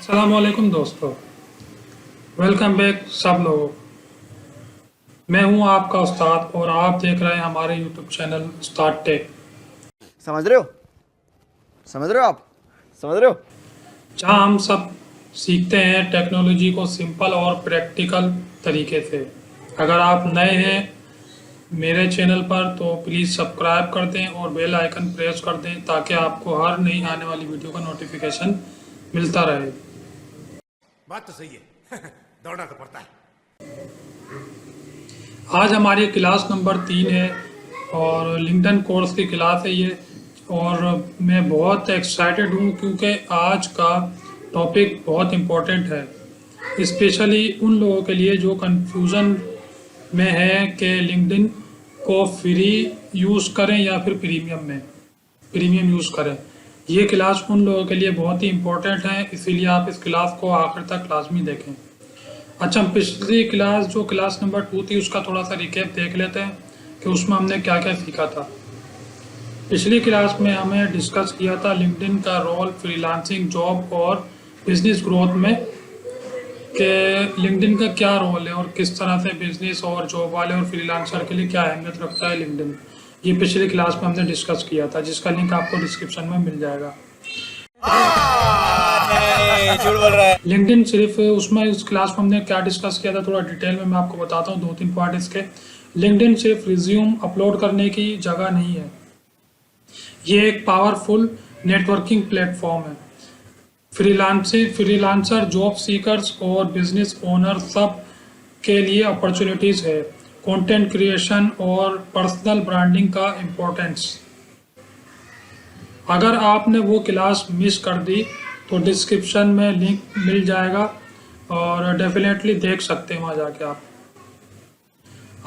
अस्सलामुअलैकुम दोस्तों, welcome back सब लोगों। मैं हूं आपका उस्ताद और आप देख रहे हैं हमारे यूट्यूब चैनल उस्ताद टेक, समझ रहे हो? समझ रहे हो आप? समझ रहे हो? जहां हम सब सीखते हैं टेक्नोलॉजी को सिंपल और प्रैक्टिकल तरीके से। अगर आप नए हैं मेरे चैनल पर तो प्लीज़ सब्सक्राइब कर दें और बेल आइकन प्रेस कर दें ताकि आपको हर नई आने वाली वीडियो का नोटिफिकेशन मिलता रहे। बात तो सही है। दौड़ना तो पड़ता है। आज हमारी क्लास नंबर 3 है और लिंक्डइन कोर्स की क्लास है ये। और मैं बहुत एक्साइटेड हूँ क्योंकि आज का टॉपिक बहुत इम्पोर्टेंट है, स्पेशली उन लोगों के लिए जो कंफ्यूजन में है कि लिंक्डइन को फ्री यूज़ करें या फिर प्रीमियम यूज़ करें। ये क्लास उन लोगों के लिए बहुत ही इम्पोर्टेंट है, इसीलिए आप इस क्लास को आखिर तक लाजमी देखें। अच्छा, हम पिछली क्लास जो क्लास नंबर 2 थी उसका थोड़ा सा रिकैप देख लेते हैं कि उसमें हमने क्या क्या सीखा था। पिछली क्लास में हमें डिस्कस किया था लिंक्डइन का रोल फ्रीलांसिंग जॉब और बिजनेस ग्रोथ में, कि लिंक्डइन का क्या रोल है और किस तरह से बिजनेस और जॉब वाले और फ्रीलांसर के लिए क्या अहमियत रखता है लिंक्डइन। ये पिछली क्लास में हमने डिस्कस किया था, जिसका लिंक आपको डिस्क्रिप्शन में मिल जाएगा। झूठ बोल रहा है। लिंक्डइन सिर्फ उसमें इस क्लास में हमने क्या डिस्कस किया था थोड़ा डिटेल में मैं आपको बताता हूँ, 2-3 पॉइंट इसके। लिंक्डइन सिर्फ रिज्यूम अपलोड करने की जगह नहीं है, ये एक पावरफुल नेटवर्किंग प्लेटफॉर्म है। फ्रीलांसर, जॉब सीकर्स और बिजनेस ओनर सब के लिए अपॉर्चुनिटीज़ है। कंटेंट क्रिएशन और पर्सनल ब्रांडिंग का इम्पोर्टेंस। अगर आपने वो क्लास मिस कर दी तो डिस्क्रिप्शन में लिंक मिल जाएगा और डेफिनेटली देख सकते हैं वहाँ जाके आप।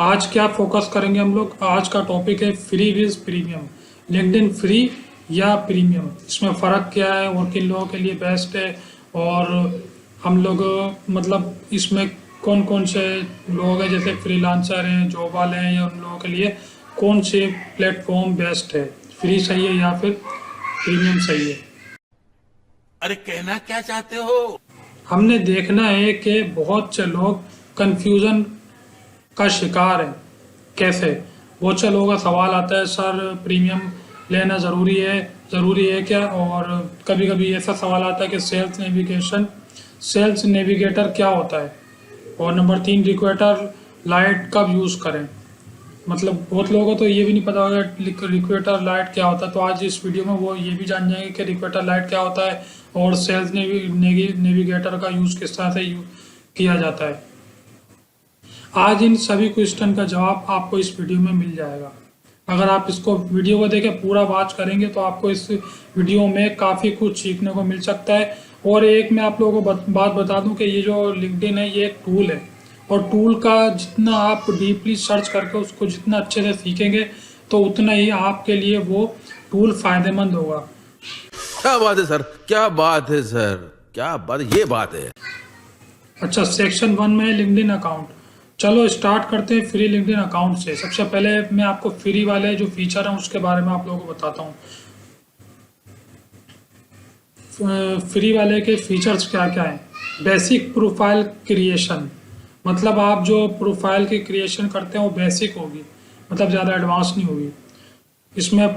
आज क्या फोकस करेंगे हम लोग? आज का टॉपिक है free vs premium. LinkedIn free या प्रीमियम, इसमें फ़र्क क्या है और किन लोगों के लिए बेस्ट है, और हम लोग मतलब इसमें कौन कौन से लोग हैं, जैसे फ्रीलांसर हैं, जॉब वाले हैं, या उन लोगों के लिए कौन से प्लेटफॉर्म बेस्ट है, फ्री सही है या फिर प्रीमियम सही है। अरे कहना क्या चाहते हो? हमने देखना है कि बहुत से लोग कंफ्यूजन का शिकार हैं। कैसे? बहुत से लोगों का सवाल आता है, सर प्रीमियम लेना ज़रूरी है क्या? और कभी कभी ऐसा सवाल आता है कि सेल्स नेविगेटर क्या होता है, और नंबर 3 रिक्रूटर लाइट कब यूज़ करें। मतलब बहुत लोगों को तो ये भी नहीं पता होगा रिक्रूटर लाइट क्या होता है, तो आज इस वीडियो में वो ये भी जान जाएंगे कि रिक्रूटर लाइट क्या होता है और सेल्स नेविगेटर का यूज़ किस तरह से किया जाता है। आज इन सभी क्वेश्चन का जवाब आपको इस वीडियो में मिल जाएगा। अगर आप इसको वीडियो को देखें पूरा वॉच करेंगे तो आपको इस वीडियो में काफ़ी कुछ सीखने को मिल सकता है। और एक मैं आप लोगों को बात बता दूं कि ये जो लिंक्डइन है ये एक टूल है, और टूल का जितना आप डीपली सर्च करके उसको जितना अच्छे से सीखेंगे तो उतना ही आपके लिए वो टूल फ़ायदेमंद होगा। क्या बात है सर, क्या बात है सर, क्या बात, ये बात है। अच्छा, सेक्शन 1 में लिंक्डइन अकाउंट। चलो स्टार्ट करते हैं फ्री लिंक्डइन अकाउंट से। सबसे पहले मैं आपको फ्री वाले जो फीचर हैं उसके बारे में आप लोगों को बताता हूँ। फ्री वाले के फीचर्स क्या क्या हैं? बेसिक प्रोफाइल क्रिएशन, मतलब आप जो प्रोफाइल की क्रिएशन करते हैं वो बेसिक होगी, मतलब ज़्यादा एडवांस नहीं होगी।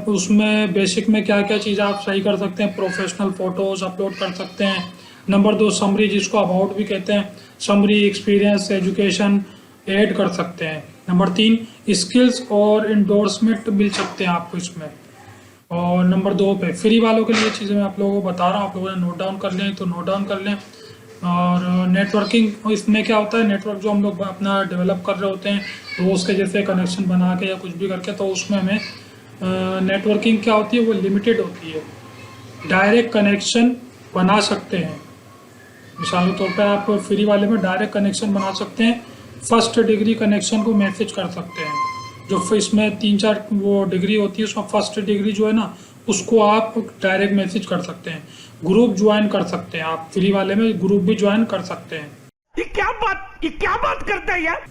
उसमें बेसिक में क्या क्या चीज़ आप सही कर सकते हैं? प्रोफेशनल फ़ोटोज़ अपलोड कर सकते हैं। नंबर 2 समरी, जिसको अबाउट भी कहते हैं, समरी, एक्सपीरियंस, एजुकेशन ऐड कर सकते हैं। नंबर 3 स्किल्स और इंडोर्समेंट मिल सकते हैं आपको इसमें। और नंबर 2 पे फ्री वालों के लिए चीज़ें मैं आप लोगों को बता रहा हूँ, आप लोगों ने नोट डाउन कर लें तो नोट डाउन कर लें। और नेटवर्किंग, इसमें क्या होता है, नेटवर्क जो हम लोग अपना डेवलप कर रहे होते हैं रोज़ के जैसे कनेक्शन बना के या कुछ भी करके, तो उसमें हमें नेटवर्किंग क्या होती है वो लिमिटेड होती है। डायरेक्ट कनेक्शन बना सकते हैं, मिसाल के तौर पर आप फ्री वाले में डायरेक्ट कनेक्शन बना सकते हैं। फर्स्ट डिग्री कनेक्शन को मैसेज कर सकते हैं, जो इसमें 3-4 वो डिग्री होती है, उसमें फर्स्ट डिग्री जो है ना उसको आप डायरेक्ट मैसेज कर सकते हैं। ग्रुप ज्वाइन कर सकते हैं, आप फ्री वाले में ग्रुप भी ज्वाइन कर सकते हैं। ये क्या बात करता है यार?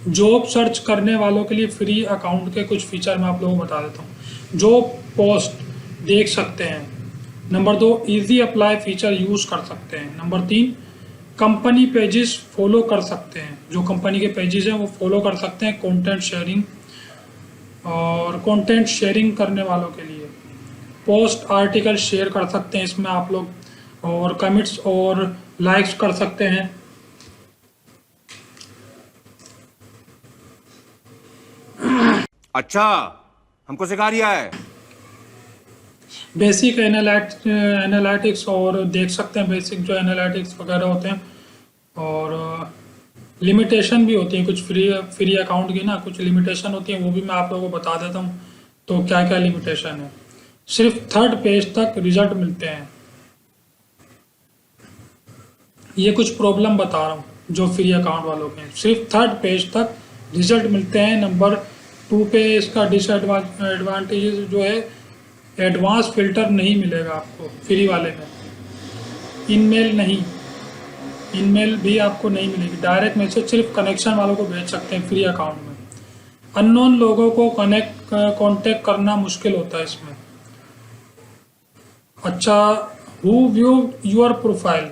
जॉब सर्च करने वालों के लिए फ्री अकाउंट के कुछ फीचर मैं आप लोगों को बता देता हूँ। जॉब पोस्ट देख सकते हैं, number 2, easy apply feature use कर सकते हैं। नंबर 3, कंपनी पेजेस फॉलो कर सकते हैं, जो कंपनी के पेजेस हैं वो फॉलो कर सकते हैं कंटेंट शेयरिंग, और कंटेंट शेयरिंग करने वालों के लिए पोस्ट आर्टिकल शेयर कर सकते हैं इसमें आप लोग, और कमेंट्स और लाइक्स कर सकते हैं। अच्छा, हमको सिखा रिया है। बेसिक एनालिटिक्स और देख सकते हैं, बेसिक जो एनालिटिक्स वगैरह होते हैं, और लिमिटेशन भी होती है कुछ फ्री अकाउंट की ना, कुछ लिमिटेशन होती है, वो भी मैं आप लोगों को बता देता हूँ। तो क्या क्या लिमिटेशन है, सिर्फ 3rd पेज तक रिजल्ट मिलते हैं। ये कुछ प्रॉब्लम बता रहा हूँ जो फ्री अकाउंट वालों के हैं, सिर्फ 3rd पेज तक रिजल्ट मिलते हैं। नंबर 2 पे इसका डिसएडवांटेज जो है, एडवांस फिल्टर नहीं मिलेगा आपको फ्री वाले में। ईमेल भी आपको नहीं मिलेगी, डायरेक्ट मैसेज सिर्फ कनेक्शन वालों को भेज सकते हैं फ्री अकाउंट में। अननोन लोगों को कांटेक्ट करना मुश्किल होता है इसमें। अच्छा, हु व्यू योर प्रोफाइल,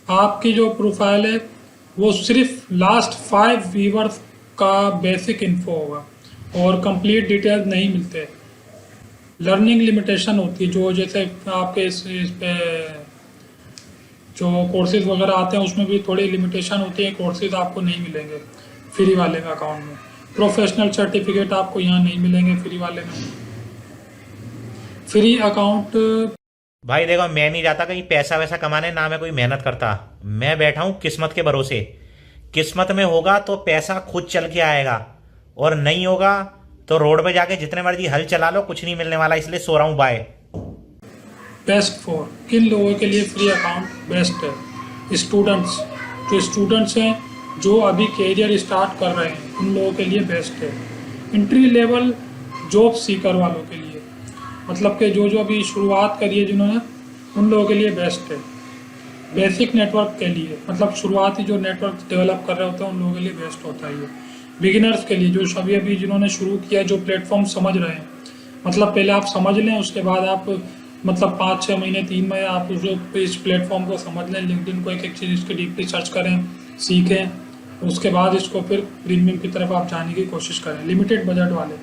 आपकी जो प्रोफाइल है वो सिर्फ लास्ट 5 व्यूअर्स का बेसिक इन्फो होगा, और कंप्लीट डिटेल्स नहीं मिलते। लर्निंग लिमिटेशन होती है, जो जैसे आपके इस पे जो कोर्सेज वगैरह आते हैं उसमें भी थोड़ी लिमिटेशन होती है, कोर्सेज आपको नहीं मिलेंगे फ्री वाले में अकाउंट में। प्रोफेशनल सर्टिफिकेट आपको यहाँ नहीं मिलेंगे फ्री वाले में। फ्री अकाउंट भाई देखो, मैं नहीं जाता कहीं पैसा वैसा कमाने, ना मैं कोई मेहनत करता। मैं बैठा हूँ किस्मत के भरोसे। किस्मत में होगा तो पैसा खुद चल के आएगा, और नहीं होगा तो रोड पे जाके जितने मर्जी हल चला लो, कुछ नहीं मिलने वाला। इसलिए सो रहा हूँ। बाय। बेस्ट फॉर किन लोगों के लिए फ्री अकाउंट बेस्ट है? स्टूडेंट्स, जो स्टूडेंट्स हैं जो अभी कैरियर स्टार्ट कर रहे हैं, उन लोगों के लिए बेस्ट है। एंट्री लेवल जॉब सीकर वालों के लिए, मतलब कि जो अभी शुरुआत करी है जिन्होंने, उन लोगों के लिए बेस्ट है। बेसिक नेटवर्क के लिए, मतलब शुरुआती जो नेटवर्क डेवलप कर रहे होते हैं उन लोगों के लिए बेस्ट होता है ये। बिगिनर्स के लिए, जो सभी अभी जिन्होंने शुरू किया, जो प्लेटफॉर्म समझ रहे हैं, मतलब पहले आप समझ लें, उसके बाद आप मतलब 5-6 महीने 3 महीने आप इस प्लेटफॉर्म को समझ लें, लिंक्डइन को एक चीज़ इसकी डीपली सर्च करें, सीखें, उसके बाद इसको फिर प्रीमियम की तरफ आप जाने की कोशिश करें। लिमिटेड बजट वाले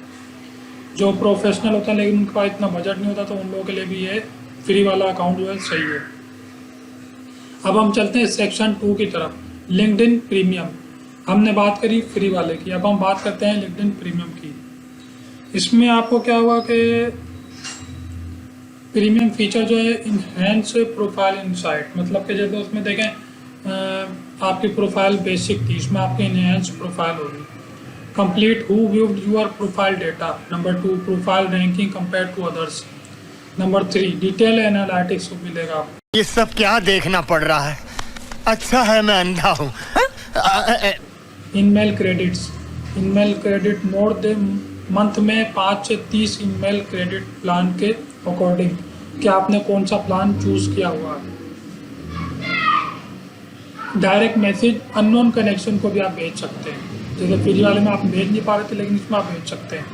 जो प्रोफेशनल होता है लेकिन उनके पास इतना बजट नहीं होता, तो उन लोगों के लिए भी ये फ्री वाला अकाउंट जो है सही है। अब हम चलते हैं सेक्शन 2 की तरफ, लिंक्डइन प्रीमियम। हमने बात करी फ्री वाले की, अब हम बात करते हैं लिंक्डइन प्रीमियम की। इसमें आपको क्या हुआ कि प्रीमियम फीचर जो है इनहेंस प्रोफाइल इनसाइट, मतलब कि जैसे उसमें देखें आपकी प्रोफाइल बेसिक थी, इसमें आपकी इनहेंस प्रोफाइल होगी। Complete who viewed your profile data. Number 2, profile ranking compare to others. Number 3, detail analytics मिलेगा आपको। ये सब क्या देखना पड़ रहा है? अच्छा है मैं अंधा हूँ। Email credits, email credit more than month में 5 से 30 ईमेल क्रेडिट प्लान के अकॉर्डिंग, कि आपने कौन सा प्लान चूज किया हुआ है। डायरेक्ट मैसेज अननोन कनेक्शन को भी आप भेज सकते हैं, जैसे फ्री वाले में आप भेज नहीं पा रहे थे लेकिन इसमें आप भेज सकते हैं।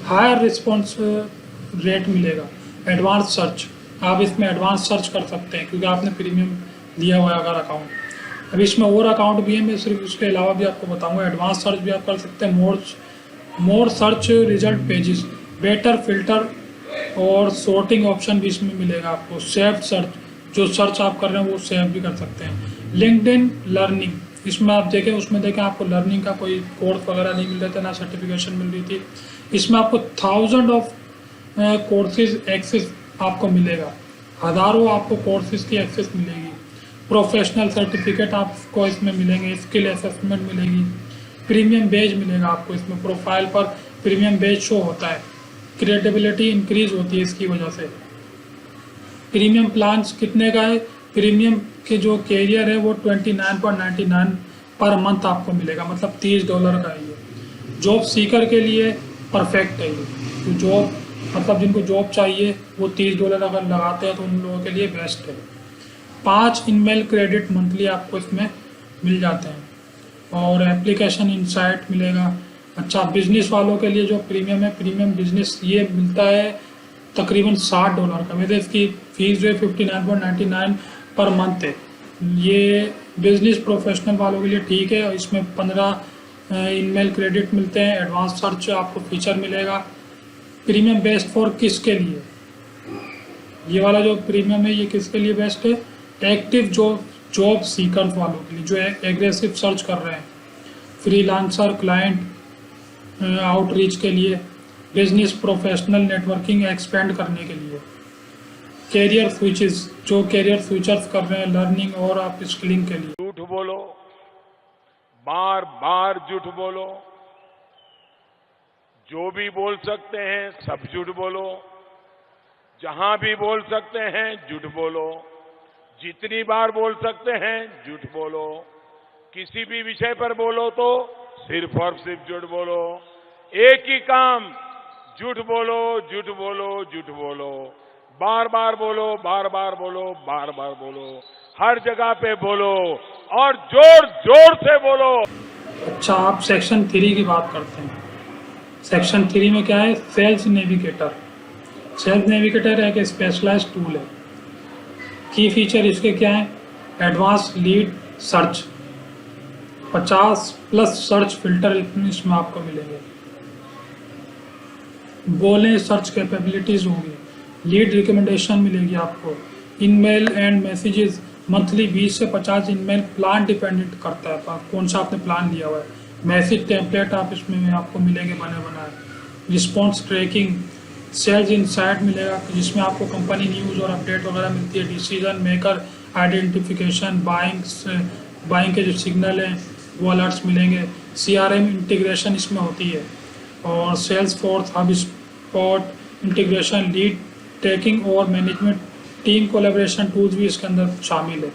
हायर रिस्पॉन्स रेट मिलेगा। एडवांस सर्च, आप इसमें एडवांस सर्च कर सकते हैं क्योंकि आपने प्रीमियम लिया हुआ है अगर अकाउंट। अभी इसमें और अकाउंट भी है, मैं सिर्फ उसके अलावा भी आपको बताऊंगा। एडवांस सर्च भी आप कर सकते हैं। More search result pages, better filter और सॉर्टिंग ऑप्शन भी इसमें मिलेगा आपको। सेव सर्च, जो सर्च आप कर रहे हैं वो सेव भी कर सकते हैं। लिंक्डइन लर्निंग, इसमें आप देखें, उसमें देखें आपको लर्निंग का कोई कोर्स वगैरह नहीं मिल रहा था, ना सर्टिफिकेशन मिल रही थी। इसमें आपको 1000 ऑफ कोर्सेज एक्सेस आपको मिलेगा, हज़ारों आपको कोर्सेज की एक्सेस मिलेगी। प्रोफेशनल सर्टिफिकेट आपको इसमें मिलेंगे, स्किल असेसमेंट मिलेगी, प्रीमियम बेज मिलेगा आपको। इसमें प्रोफाइल पर प्रीमियम बेज शो होता है, क्रेडिबिलिटी इंक्रीज होती है इसकी वजह से। प्रीमियम प्लान्स कितने का है? प्रीमियम के जो कैरियर है वो 29.99 पर मंथ आपको मिलेगा, मतलब $30 का है ये। जॉब सीकर के लिए परफेक्ट है ये, तो जॉब मतलब जिनको जॉब चाहिए वो $30 अगर लगाते हैं तो उन लोगों के लिए बेस्ट है। 5 ईमेल क्रेडिट मंथली आपको इसमें मिल जाते हैं, और एप्लीकेशन इंसाइट मिलेगा। अच्छा, बिजनेस वालों के लिए जो प्रीमियम है, प्रीमियम बिजनेस ये मिलता है तकरीबन $60 का। वैसे इसकी फीस जो है 59.99 पर मंथ है। ये बिजनेस प्रोफेशनल वालों के लिए ठीक है, और इसमें 15 ईमेल क्रेडिट मिलते हैं। एडवांस सर्च आपको फीचर मिलेगा। प्रीमियम बेस्ट फॉर किसके लिए, ये वाला जो प्रीमियम है ये किसके लिए बेस्ट है? एक्टिव जॉब सीकर्स वालों के लिए, जो एग्रेसिव सर्च कर रहे हैं, फ्रीलांसर, क्लाइंट आउटरीच के लिए, बिजनेस प्रोफेशनल नेटवर्किंग एक्सपेंड करने के लिए, कैरियर स्विचेस, जो कैरियर स्विचर्स कर रहे हैं लर्निंग और आप स्किलिंग के लिए। झूठ बोलो, बार बार झूठ बोलो, जो भी बोल सकते हैं सब झूठ बोलो, जहां भी बोल सकते हैं झूठ बोलो, जितनी बार बोल सकते हैं झूठ बोलो, किसी भी विषय पर बोलो तो सिर्फ और सिर्फ झूठ बोलो। एक ही काम, झूठ बोलो, झूठ बोलो, झूठ बोलो, बार बार बोलो, बार बार बोलो, बार बार बोलो, हर जगह पे बोलो और जोर जोर से बोलो। अच्छा, आप सेक्शन 3 की बात करते हैं। सेक्शन 3 में क्या है? Sales navigator. सेल्स नेविगेटर एक स्पेशलाइज्ड टूल है। की फीचर इसके क्या है? Advance lead search, 50+ search filter इसमें आपको मिलेंगे। बोले सर्च कैपेबिलिटीज होगी, लीड रिकमेंडेशन मिलेगी आपको, ईमेल एंड मैसेजेस मंथली 20 से 50 ईमेल प्लान डिपेंडेंट करता है, आप कौन सा आपने प्लान लिया हुआ है। मैसेज टेम्पलेट आप इसमें आपको मिलेंगे बने बनाए। रिस्पॉन्स ट्रैकिंग, सेल्स इनसाइट मिलेगा जिसमें आपको कंपनी न्यूज़ और अपडेट वगैरह मिलती है। डिसीजन मेकर आइडेंटिफिकेशन, बाइंग के जो सिग्नल हैं वो अलर्ट्स मिलेंगे। CRM इंटीग्रेशन इसमें होती है, और Salesforce, HubSpot integration, lead tracking और मैनेजमेंट टीम कोलैबोरेशन टूल्स भी इसके अंदर शामिल है।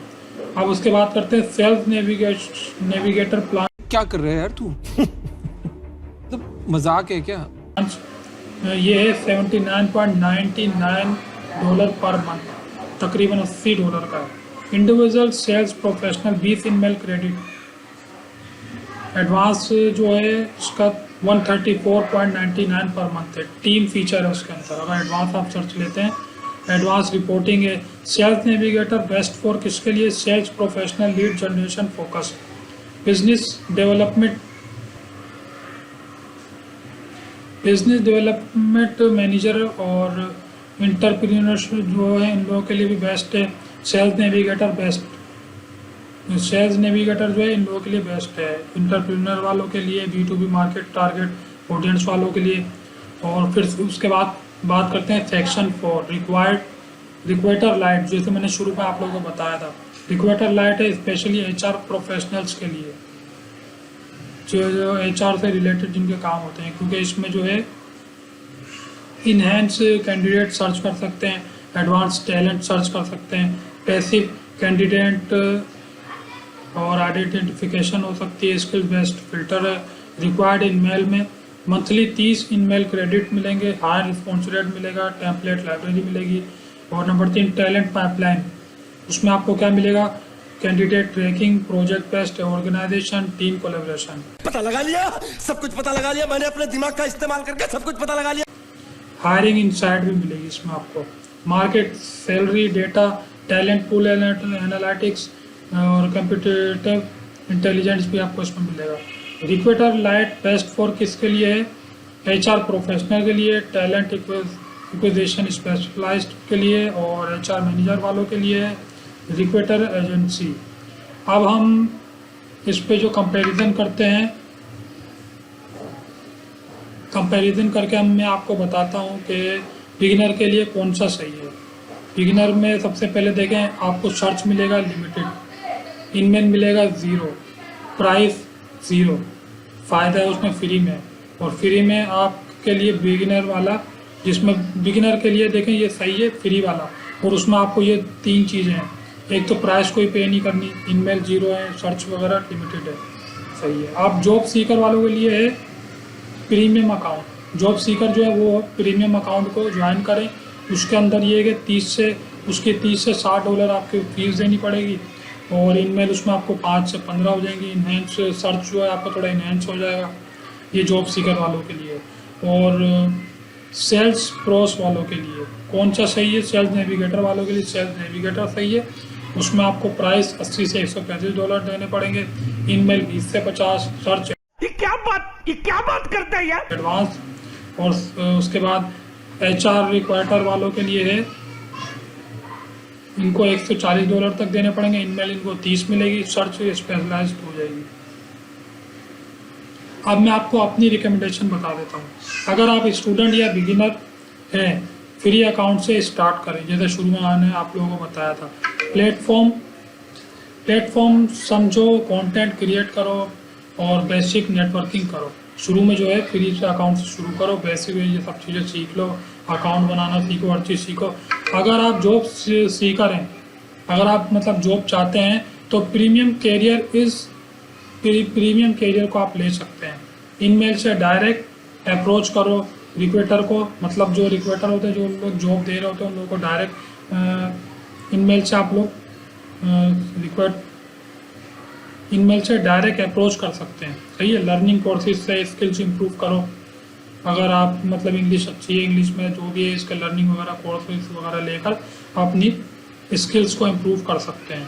अब उसके बाद करते हैं सेल्स नेविगेटर प्लान। क्या कर रहे हैं यार तू? तो मजाक है क्या? ये है $79.99 पर मंथ, तकरीबन $80 का है। Individual cells professional 20 email credit. Advance जो है इसका 134.99 पर मंथ है। टीम फीचर है उसके अंदर, अगर एडवांस आप सर्च लेते हैं। एडवांस रिपोर्टिंग है। सेल्स नेविगेटर बेस्ट फॉर किसके लिए? Sales professional, lead generation focus, business development manager और इंटरप्रीन्योर्स जो है इन लोगों के लिए भी बेस्ट है। सेल्स नेविगेटर जो है इन लोगों के लिए बेस्ट है, इंटरप्रीन्योर वालों के लिए, B2B मार्केट टारगेट ऑडियंस वालों के लिए। और फिर उसके बाद बात करते हैं सेक्शन 4 रिक्वेटर लाइट, जैसे मैंने शुरू में आप लोगों को बताया था। रिक्वेटर लाइट है स्पेशली HR प्रोफेशनल्स के लिए, जो HR से रिलेटेड जिनके काम होते हैं, क्योंकि इसमें जो है इनहेंस कैंडिडेट सर्च कर सकते हैं, एडवांस टैलेंट सर्च कर सकते हैं, पैसिव कैंडिडेट और आइडेंटिफिकेशन हो सकती है, स्किल बेस्ड फिल्टर है। रिक्वायर्ड ईमेल में मंथली 30 ईमेल क्रेडिट मिलेंगे, हाई रिस्पॉन्स रेट मिलेगा, टेम्पलेट लाइब्रेरी मिलेगी। और नंबर 3 टैलेंट पाइपलाइन, उसमें आपको क्या मिलेगा? Candidate tracking, project based organization, team collaboration. पता लगा लिया, सब कुछ पता लगा लिया, मैंने अपने दिमाग का इस्तेमाल करके सब कुछ पता लगा लिया। हायरिंग इनसाइट भी मिलेगी इसमें आपको, market salary data, talent pool analytics और कंप्यूटेटिव इंटेलिजेंस भी आपको इसमें मिलेगा। रिक्वेटर लाइट बेस्ट फॉर किसके लिए है? HR प्रोफेशनल के लिए, टैलेंट एक्विजिशन स्पेशलाइस्ट के लिए और HR मैनेजर वालों के लिए है। रिक्वेटर एजेंसी, अब हम इस पे जो कंपैरिजन करते हैं, कंपैरिजन करके मैं आपको बताता हूँ कि बिगिनर के लिए कौन सा सही है। बिगिनर में सबसे पहले देखें, आपको सर्च मिलेगा लिमिटेड, इनमेल मिलेगा 0, प्राइस 0, फ़ायदा है उसमें फ्री में। और फ्री में आपके लिए बिगिनर वाला, जिसमें बिगिनर के लिए देखें ये सही है फ्री वाला, और उसमें आपको ये 3 चीज़ें हैं। एक तो प्राइस कोई पे नहीं करनी, इनमेल 0 है, सर्च वगैरह लिमिटेड है, सही है। आप जॉब सीकर वालों के लिए है प्रीमियम अकाउंट। जॉब सीकर जो है वो प्रीमियम अकाउंट को ज्वाइन करें, उसके अंदर ये है कि 30 से $60 आपकी फीस देनी पड़ेगी, और इनमेल उसमें आपको 5 से 15 हो जाएंगी। इनहेंस सर्च जो है आपका थोड़ा इनहेंस हो जाएगा, ये जॉब सीकर वालों के लिए। और सेल्स प्रोस वालों के लिए कौन सा सही है? सेल्स नेविगेटर वालों के लिए सेल्स नेविगेटर सही है। उसमें आपको प्राइस $80 से $135 देने पड़ेंगे, ईमेल 20 से 50, सर्च ये क्या बात करता है यार? एडवांस। और उसके बाद HR रिक्वायटर वालों के लिए है, इनको $140 तक देने पड़ेंगे, ईमेल इनको 30 मिलेगी, सर्च स्पेशलाइज्ड हो जाएगी। अब मैं आपको अपनी रिकमेंडेशन बता देता हूँ। अगर आप स्टूडेंट या बिगिनर हैं, फ्री अकाउंट से स्टार्ट करें, जैसे शुरू में मैंने आप लोगों को बताया था। प्लेटफॉर्म समझो, कंटेंट क्रिएट करो और बेसिक नेटवर्किंग करो। शुरू में जो है फ्री से अकाउंट से शुरू करो, बेसिक ये सब चीज़ें सीख लो, अकाउंट बनाना सीखो, हर चीज़ सीखो। अगर आप जॉब सीकर हैं, अगर आप मतलब जॉब चाहते हैं तो प्रीमियम कैरियर को आप ले सकते हैं। ईमेल से डायरेक्ट अप्रोच करो रिक्रूटर को, मतलब जो रिक्रूटर होते हैं, जो लोग जॉब दे रहे होते हैं, उन लोगों को डायरेक्ट ईमेल से आप लोग ईमेल से डायरेक्ट अप्रोच कर सकते हैं। सही है। लर्निंग कोर्सेज से स्किल्स इंप्रूव करो। अगर आप मतलब इंग्लिश अच्छी है, इंग्लिश में जो भी है इसके लर्निंग वगैरह कोर्सेज वगैरह लेकर अपनी स्किल्स को इम्प्रूव कर सकते हैं।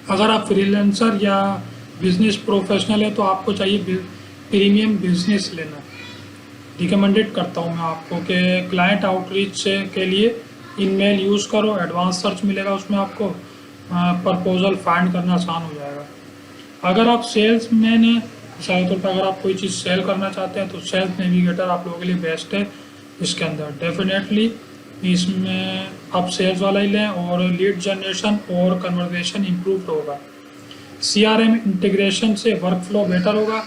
अगर आप फ्रीलांसर या बिजनेस प्रोफेशनल है तो आपको चाहिए प्रीमियम बिजनेस लेना। रिकमेंडेड करता हूँ मैं आपको कि क्लाइंट आउटरीच के लिए ईमेल यूज़ करो, एडवांस सर्च मिलेगा उसमें, आपको प्रपोजल फाइंड करना आसान हो जाएगा। अगर आप सेल्स मैन हैं, मिसाल तौर पर अगर आप कोई चीज़ सेल करना चाहते हैं तो सेल्स नेविगेटर आप लोगों के लिए बेस्ट है। इसके अंदर डेफिनेटली इसमें आप सेल्स वाला ही लें और लीड जनरेशन और कन्वर्सेशन इम्प्रूव होगा। CRM इंटीग्रेशन से वर्कफ्लो बेटर होगा।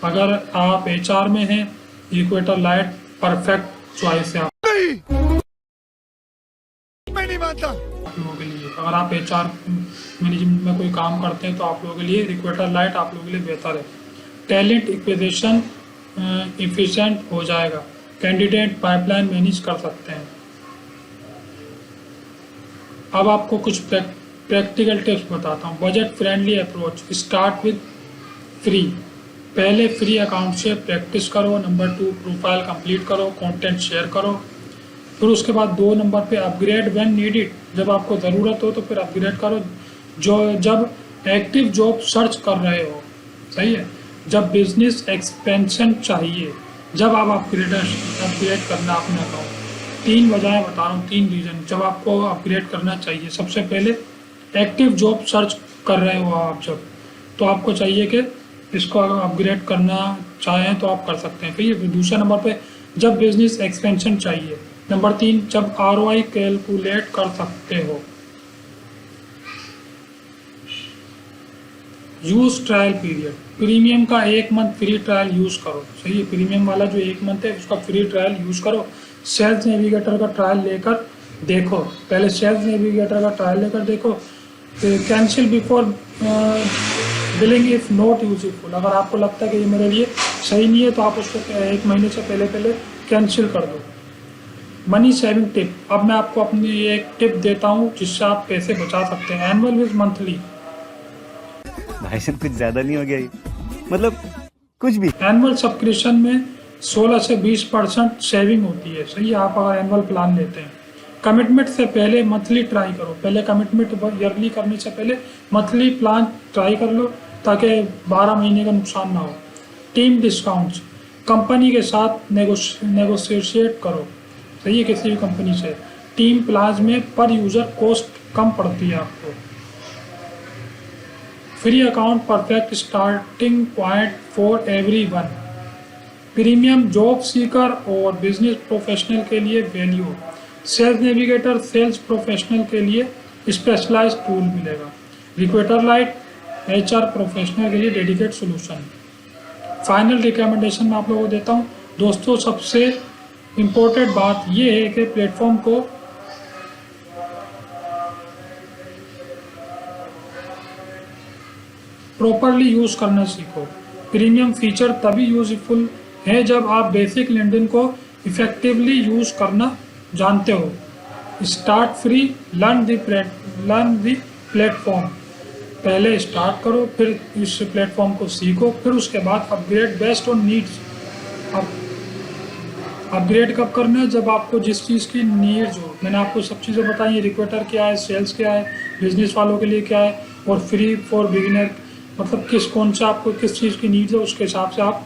अगर आप HR में हैं, रिक्रूटर लाइट परफेक्ट चॉइस है मैं नहीं मानता। आप लोगों के लिए। अगर आप HR मैनेजमेंट में कोई काम करते हैं तो आप लोगों के लिए रिक्रूटर लाइट आप लोगों के लिए बेहतर है। टैलेंट एक्विजिशन एफिशिएंट हो जाएगा, कैंडिडेट पाइपलाइन मैनेज कर सकते हैं। अब आपको कुछ प्रैक्टिकल टिप्स बताता हूँ। Budget friendly approach, start with free. पहले फ्री अकाउंट से प्रैक्टिस करो। नंबर 2 प्रोफाइल कंप्लीट करो, कंटेंट शेयर करो। फिर उसके बाद 2 नंबर पे अपग्रेड व्हेन नीडेड, जब आपको ज़रूरत हो तो फिर अपग्रेड करो, जो जब एक्टिव जॉब सर्च कर रहे हो। सही है। जब बिजनेस एक्सपेंशन चाहिए, जब आप अपग्रेड करना अपना अकाउंट। 3 वजहें बता रहा हूँ, 3 रीज़न जब आपको अपग्रेड करना चाहिए। सबसे पहले एक्टिव जॉब सर्च कर रहे हो आप जब, तो आपको चाहिए कि इसको अगर अपग्रेड करना चाहें तो आप कर सकते हैं। फिर दूसरे नंबर पे जब बिजनेस एक्सपेंशन चाहिए। नंबर 3 जब ROI कैलकुलेट कर सकते हो। यूज ट्रायल पीरियड, प्रीमियम का 1 मंथ फ्री ट्रायल यूज़ करो। सही है। प्रीमियम वाला जो 1 मंथ है उसका फ्री ट्रायल यूज़ करो। सेल्स नेविगेटर का ट्रायल लेकर देखो, पहले सेल्स नेविगेटर का ट्रायल लेकर देखो। Cancel before billing if not useful, अगर आपको लगता है कि ये मेरे लिए सही नहीं है तो आप उसको 1 महीने से पहले कैंसिल कर दो। मनी सेविंग टिप, अब मैं आपको अपनी एक टिप देता हूँ जिससे आप पैसे बचा सकते हैं। एनुअल विद मंथली, भाई साहब कुछ ज्यादा नहीं हो गया ये? मतलब कुछ भी। एनुअल सब्सक्रिप्शन में 16 से 20% सेविंग होती है। सही है। आप अगर एनुअल प्लान लेते हैं। कमिटमेंट से पहले मंथली ट्राई करो। पहले कमिटमेंट ईयरली करने से पहले मंथली प्लान ट्राई कर लो ताकि 12 महीने का नुकसान ना हो। टीम डिस्काउंट्स, कंपनी के साथ नेगोशिएट करो। सही है। किसी भी कंपनी से टीम प्लान में पर यूज़र कॉस्ट कम पड़ती है आपको। Free account perfect starting point for everyone. Premium job seeker और बिजनेस प्रोफेशनल के लिए value. Sales navigator sales professional के लिए स्पेशलाइज्ड टूल मिलेगा। रिक्रूटर लाइट HR प्रोफेशनल के लिए डेडिकेट सॉल्यूशन। फाइनल रिकमेंडेशन मैं आप लोगों को देता हूँ। दोस्तों सबसे इम्पोर्टेंट बात ये है कि प्लेटफॉर्म को प्रॉपरली यूज़ करना सीखो। प्रीमियम फीचर तभी यूजफुल है जब आप बेसिक लिंक्डइन को इफेक्टिवली यूज़ करना जानते हो। Start free, learn the platform. पहले स्टार्ट करो, फिर इस प्लेटफॉर्म को सीखो, फिर उसके बाद अपग्रेड बेस्ड ऑन नीड्स। अब अपग्रेड कब करना है? जब आपको जिस चीज़ की नीड्स हो। मैंने आपको सब चीज़ें बताई, रिक्रूटर क्या है, सेल्स क्या है, बिजनेस वालों के लिए क्या है, और फ्री फॉर बिगिनर मतलब कौन सा आपको किस चीज़ की नीड्स है, उसके हिसाब से आप